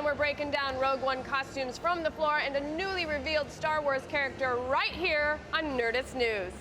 and we're breaking down Rogue One costumes from the floor and a newly revealed Star Wars character right here on Nerdist News.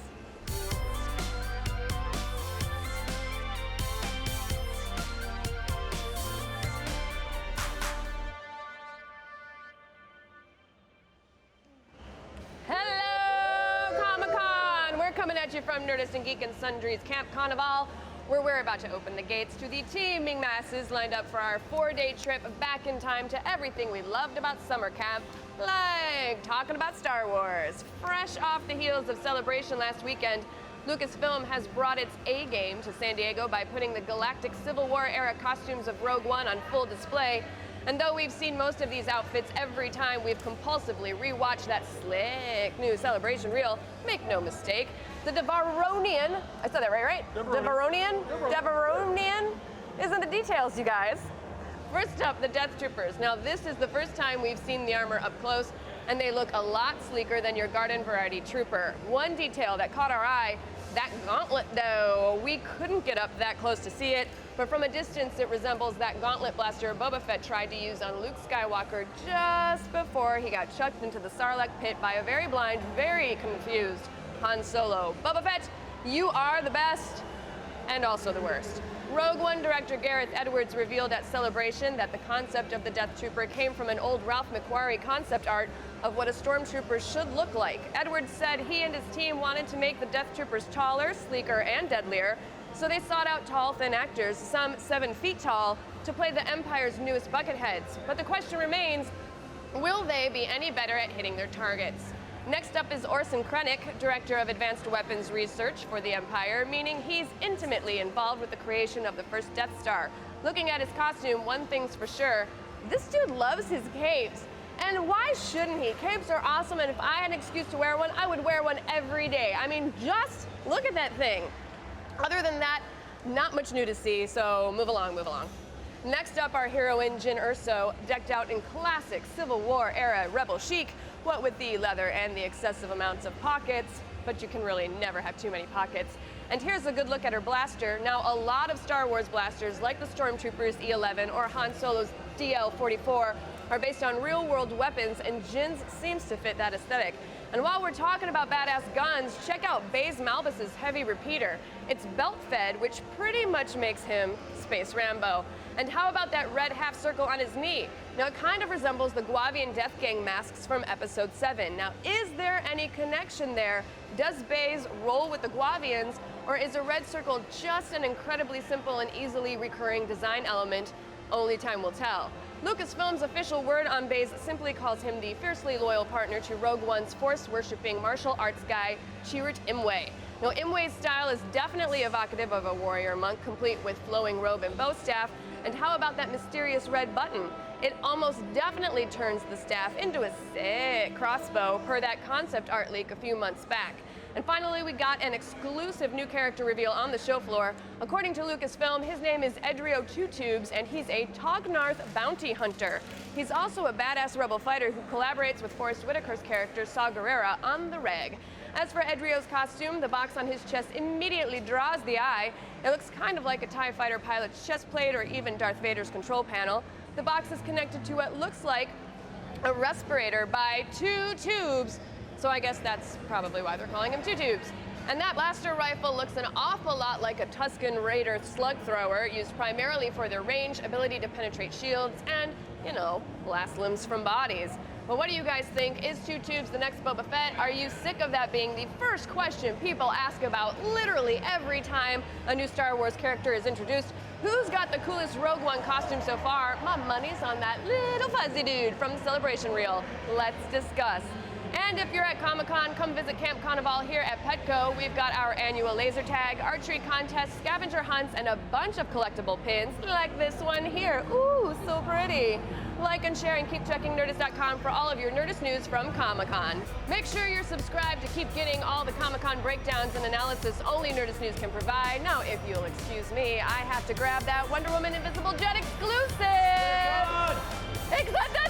Hello, Comic-Con! We're coming at you from Nerdist and Geek and Sundry's Camp Conival, where we're about to open the gates to the teeming masses lined up for our 4-day trip back in time to everything we loved about summer camp, like talking about Star Wars. Fresh off the heels of Celebration last weekend, Lucasfilm has brought its A-game to San Diego by putting the galactic Civil War era costumes of Rogue One on full display. And though we've seen most of these outfits every time we've compulsively rewatched that slick new Celebration reel, make no mistake, the Devaronian, I said that right? Devaronian is in the details, you guys. First up, the Death Troopers. Now this is the first time we've seen the armor up close, and they look a lot sleeker than your garden variety trooper. One detail that caught our eye, that gauntlet though. We couldn't get up that close to see it, but from a distance it resembles that gauntlet blaster Boba Fett tried to use on Luke Skywalker just before he got chucked into the Sarlacc pit by a very blind, very confused Han Solo. Boba Fett, you are the best, and also the worst. Rogue One director Gareth Edwards revealed at Celebration that the concept of the Death Trooper came from an old Ralph McQuarrie concept art of what a stormtrooper should look like. Edwards said he and his team wanted to make the Death Troopers taller, sleeker, and deadlier, so they sought out tall, thin actors, some 7 feet tall, to play the Empire's newest bucketheads. But the question remains, will they be any better at hitting their targets? Next up is Orson Krennic, director of advanced weapons research for the Empire, meaning he's intimately involved with the creation of the first Death Star. Looking at his costume, one thing's for sure, this dude loves his capes. And why shouldn't he? Capes are awesome, and if I had an excuse to wear one, I would wear one every day. I mean, just look at that thing. Other than that, not much new to see, so move along. Next up, our heroine, Jyn Erso, decked out in classic Civil War era rebel chic, what with the leather and the excessive amounts of pockets, but you can really never have too many pockets. And here's a good look at her blaster. Now, a lot of Star Wars blasters, like the Stormtrooper's E11 or Han Solo's DL-44, are based on real-world weapons, and Jyn's seems to fit that aesthetic. And while we're talking about badass guns, check out Baze Malbus's heavy repeater. It's belt-fed, which pretty much makes him Space Rambo. And how about that red half circle on his knee? Now, it kind of resembles the Guavian Death Gang masks from Episode 7. Now, is there any connection there? Does Baze roll with the Guavians, or is a red circle just an incredibly simple and easily recurring design element? Only time will tell. Lucasfilm's official word on Baze simply calls him the fiercely loyal partner to Rogue One's force-worshipping martial arts guy, Chirrut Imwe. Now, Imwe's style is definitely evocative of a warrior monk, complete with flowing robe and bow staff. And how about that mysterious red button? It almost definitely turns the staff into a sick crossbow, per that concept art leak a few months back. And finally, we got an exclusive new character reveal on the show floor. According to Lucasfilm, his name is Edrio Two Tubes, and he's a Tognarth bounty hunter. He's also a badass rebel fighter who collaborates with Forrest Whitaker's character Saw Gerrera on the reg. As for Edrio's costume, the box on his chest immediately draws the eye. It looks kind of like a TIE fighter pilot's chest plate or even Darth Vader's control panel. The box is connected to what looks like a respirator by 2 tubes, so I guess that's probably why they're calling him Two Tubes. And that blaster rifle looks an awful lot like a Tusken Raider slug thrower, used primarily for their range, ability to penetrate shields, and, you know, blast limbs from bodies. But what do you guys think? Is Two Tubes the next Boba Fett? Are you sick of that being the first question people ask about literally every time a new Star Wars character is introduced? Who's got the coolest Rogue One costume so far? My money's on that little fuzzy dude from the Celebration reel. Let's discuss. And if you're at Comic-Con, come visit Camp Conival here at Petco. We've got our annual laser tag, archery contest, scavenger hunts, and a bunch of collectible pins, like this one here. Ooh, so pretty. Like and share and keep checking Nerdist.com for all of your Nerdist news from Comic-Con. Make sure you're subscribed to keep getting all the Comic-Con breakdowns and analysis only Nerdist News can provide. Now, if you'll excuse me, I have to grab that Wonder Woman Invisible Jet exclusive! Except